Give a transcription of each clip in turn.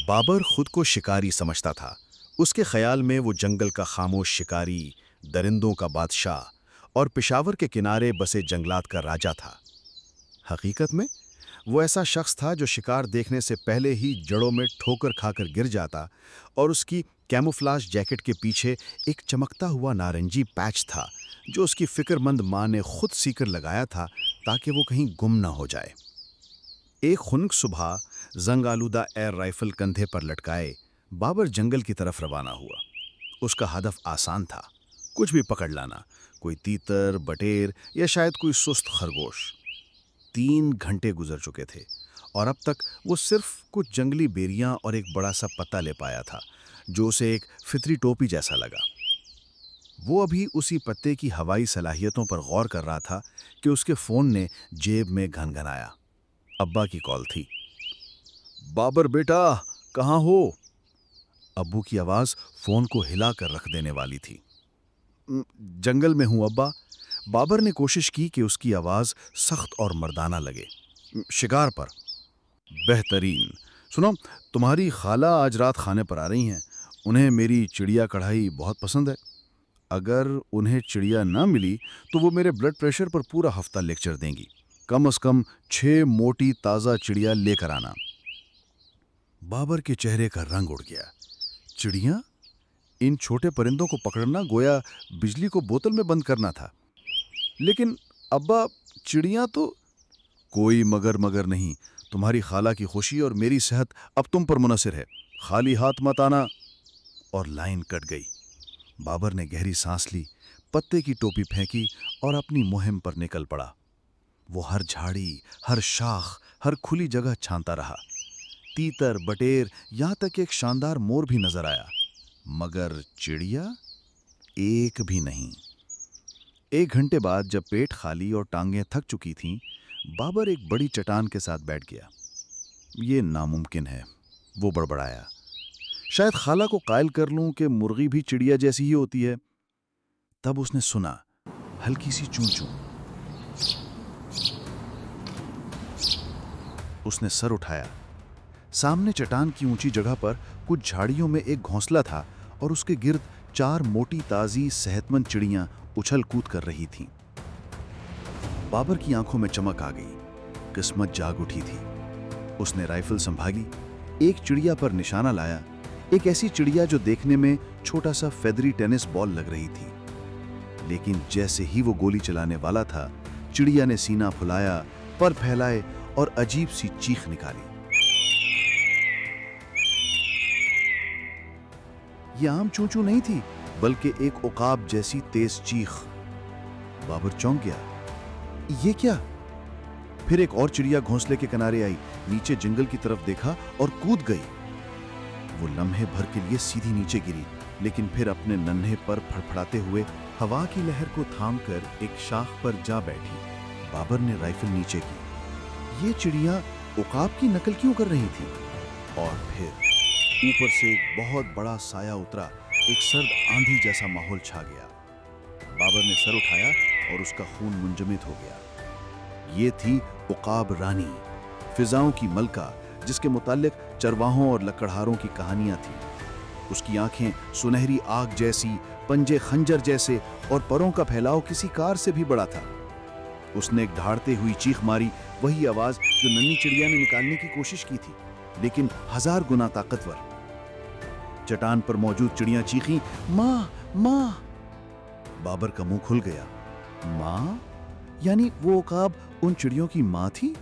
بابر خود کو شکاری سمجھتا تھا۔ اس کے خیال میں وہ جنگل کا خاموش شکاری، درندوں کا بادشاہ اور پشاور کے کنارے بسے جنگلات کا راجا تھا۔ حقیقت میں وہ ایسا شخص تھا جو شکار دیکھنے سے پہلے ہی جڑوں میں ٹھوکر کھا کر گر جاتا، اور اس کی کیموفلاج جیکٹ کے پیچھے ایک چمکتا ہوا نارنجی پیچ تھا جو اس کی فکر مند ماں نے خود سی کر لگایا تھا تاکہ وہ کہیں گم نہ ہو جائے۔ ایک خنک صبح زنگ آلودہ ایئر رائفل کندھے پر لٹکائے بابر جنگل کی طرف روانہ ہوا۔ اس کا ہدف آسان تھا، کچھ بھی پکڑ لانا، کوئی تیتر، بٹیر یا شاید کوئی سست خرگوش۔ 3 گھنٹے گزر چکے تھے اور اب تک وہ صرف کچھ جنگلی بیریاں اور ایک بڑا سا پتا لے پایا تھا جو اسے ایک فطری ٹوپی جیسا لگا۔ وہ ابھی اسی پتے کی ہوائی صلاحیتوں پر غور کر رہا تھا کہ اس کے فون نے جیب میں گھنگھنایا۔ ابا کی کال تھی۔ بابر بیٹا، کہاں ہو؟ ابو کی آواز فون کو ہلا کر رکھ دینے والی تھی۔ جنگل میں ہوں ابا۔ بابر نے کوشش کی کہ اس کی آواز سخت اور مردانہ لگے۔ شکار پر؟ بہترین۔ سنو، تمہاری خالہ آج رات کھانے پر آ رہی ہیں۔ انہیں میری چڑیا کڑھائی بہت پسند ہے۔ اگر انہیں چڑیا نہ ملی تو وہ میرے بلڈ پریشر پر پورا ہفتہ لیکچر دیں گی۔ کم از کم 6 موٹی تازہ چڑیا لے کر آنا۔ بابر کے چہرے کا رنگ اڑ گیا۔ چڑیاں؟ ان چھوٹے پرندوں کو پکڑنا گویا بجلی کو بوتل میں بند کرنا تھا۔ لیکن ابا، چڑیاں تو… کوئی مگر نہیں۔ تمہاری خالہ کی خوشی اور میری صحت اب تم پر منحصر ہے۔ خالی ہاتھ مت آنا۔ اور لائن کٹ گئی۔ بابر نے گہری سانس لی، پتے کی ٹوپی پھینکی اور اپنی مہم پر نکل پڑا۔ وہ ہر جھاڑی، ہر شاخ، ہر کھلی جگہ چھانتا رہا۔ تیتر، بٹیر، یہاں تک ایک شاندار مور بھی نظر آیا، مگر چڑیا ایک بھی نہیں۔ 1 گھنٹے بعد جب پیٹ خالی اور ٹانگیں تھک چکی تھیں، بابر ایک بڑی چٹان کے ساتھ بیٹھ گیا۔ یہ ناممکن ہے، وہ بڑبڑایا۔ شاید خالہ کو قائل کر لوں کہ مرغی بھی چڑیا جیسی ہی ہوتی ہے۔ تب اس نے سنا ہلکی سی چون چون۔ اس نے سر اٹھایا۔ سامنے چٹان کی اونچی جگہ پر کچھ جھاڑیوں میں ایک گھونسلہ تھا اور اس کے گرد 4 موٹی تازی صحت مند چڑیاں اچھل کود کر رہی تھیں۔ بابر کی آنکھوں میں چمک آ گئی، قسمت جاگ اٹھی تھی۔ اس نے رائفل سنبھالی، ایک چڑیا پر نشانہ لایا، ایک ایسی چڑیا جو دیکھنے میں چھوٹا سا فیدری ٹینس بال لگ رہی تھی۔ لیکن جیسے ہی وہ گولی چلانے والا تھا، چڑیا نے سینہ پھلایا، پر پھیلائے اور عجیب سی چیخ نکالی۔ یہ عام چونچو نہیں تھی، بلکہ ایک عقاب جیسی تیز چیخ۔ بابر چونک گیا۔ یہ کیا؟ پھر ایک اور چڑیا گھونسلے کے کنارے آئی، نیچے جنگل کی طرف دیکھا اور کود گئی۔ وہ لمحے بھر کے لیے سیدھی نیچے گری، لیکن پھر اپنے ننھے پر پھڑپھڑاتے ہوئے ہوا کی لہر کو تھام کر ایک شاخ پر جا بیٹھی۔ بابر نے رائفل نیچے کی۔ یہ چڑیاں عقاب کی نقل کیوں کر رہی تھی؟ اور پھر اوپر سے ایک بہت بڑا سایہ اترا، ایک سرد آندھی جیسا ماحول چھا گیا۔ بابر نے سر اٹھایا اور اس کا خون منجمد ہو گیا۔ یہ تھی عقاب رانی، فضاؤں کی ملکہ، جس کے متعلق چرواہوں اور لکڑہاروں کی کہانیاں تھیں۔ اس کی آنکھیں سنہری آگ جیسی، پنجے خنجر جیسے اور پروں کا پھیلاؤ کسی کار سے بھی بڑا تھا۔ اس نے ایک دھاڑتے ہوئی چیخ ماری، وہی آواز جو ننھی چڑیا نے نکالنے کی کوشش کی تھی، لیکن 1000 گنا طاقتور۔ چٹان پر موجود چڑیاں چیخیں، ماں ماں! بابر کا منہ کھل گیا۔ ماں؟ یعنی وہ عقاب ان چڑیوں کی ماں تھی؟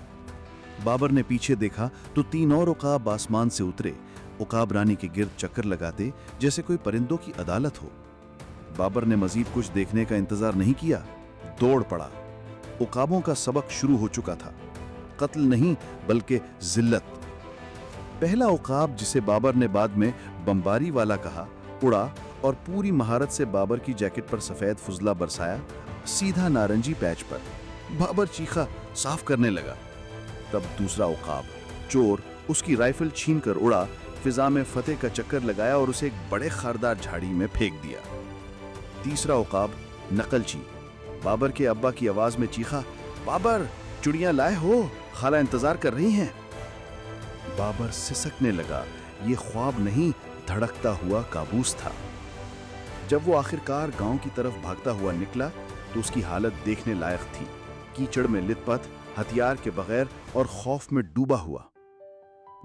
بابر نے پیچھے دیکھا تو 3 اور عقاب آسمان سے اترے، عقاب رانی کے گرد چکر لگاتے جیسے کوئی پرندوں کی عدالت ہو۔ بابر نے مزید کچھ دیکھنے کا انتظار نہیں کیا، دوڑ پڑا۔ عقابوں کا سبق شروع ہو چکا تھا، قتل نہیں بلکہ ذلت۔ پہلا عقاب، جسے بابر نے بعد میں بمباری والا کہا، اڑا اور پوری مہارت سے بابر کی جیکٹ پر سفید فضلہ برسایا، سیدھا نارنجی پیچ پر۔ بابر چیخا، صاف کرنے لگا۔ تب دوسرا عقاب، چور، اس کی رائفل چھین کر اڑا، فضا میں فتح کا چکر لگایا اور اسے ایک بڑے خاردار جھاڑی میں پھینک دیا۔ تیسرا عقاب، نقلچی، بابر کے ابا کی آواز میں چیخا، بابر، چڑیاں لائے ہو، خالہ انتظار کر رہی ہیں۔ بابر سسکنے لگا، یہ خواب نہیں دھڑکتا ہوا کابوس تھا۔ جب وہ آخرکار گاؤں کی طرف بھاگتا ہوا نکلا تو اس کی حالت دیکھنے لائق تھی، کیچڑ میں لت پت، ہتھیار کے بغیر اور خوف میں ڈوبا ہوا۔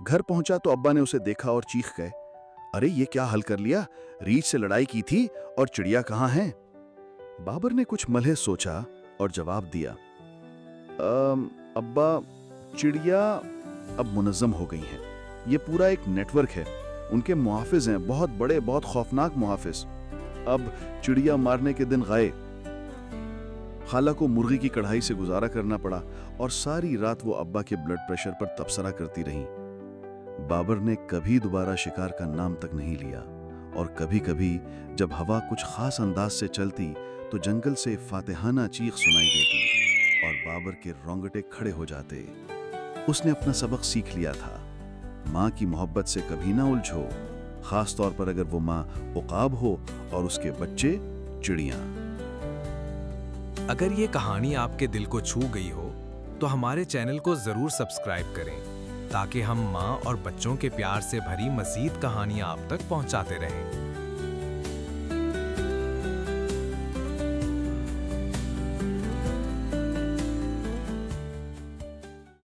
گھر پہنچا تو ابا نے اسے دیکھا اور چیخ گئے، ارے یہ کیا حل کر لیا؟ ریچھ سے لڑائی کی تھی اور چڑیا کہاں ہیں؟ بابر نے کچھ ملحے سوچا اور جواب دیا، ابا چڑیا اب منظم ہو گئی ہیں، یہ پورا ایک نیٹ ورک ہے، ان کے محافظ ہیں، بہت بڑے، بہت خوفناک محافظ۔ اب چڑیا مارنے کے دن گئے۔ خالہ کو مرغی کی کڑھائی سے گزارا کرنا پڑا اور ساری رات وہ ابا کے بلڈ پریشر پر تبصرہ کرتی رہیں۔ بابر نے کبھی دوبارہ شکار کا نام تک نہیں لیا، اور کبھی کبھی جب ہوا کچھ خاص انداز سے چلتی تو جنگل سے فاتحانہ چیخ سنائی دیتی اور بابر کے رونگٹے کھڑے ہو جاتے۔ اس نے اپنا سبق سیکھ لیا تھا، ماں کی محبت سے کبھی نہ الجھو، خاص طور پر اگر وہ ماں عقاب ہو اور اس کے بچے چڑیاں۔ اگر یہ کہانی آپ کے دل کو چھو گئی ہو تو ہمارے چینل کو ضرور سبسکرائب کریں تاکہ ہم ماں اور بچوں کے پیار سے بھری مزید کہانیاں آپ تک پہنچاتے رہیں۔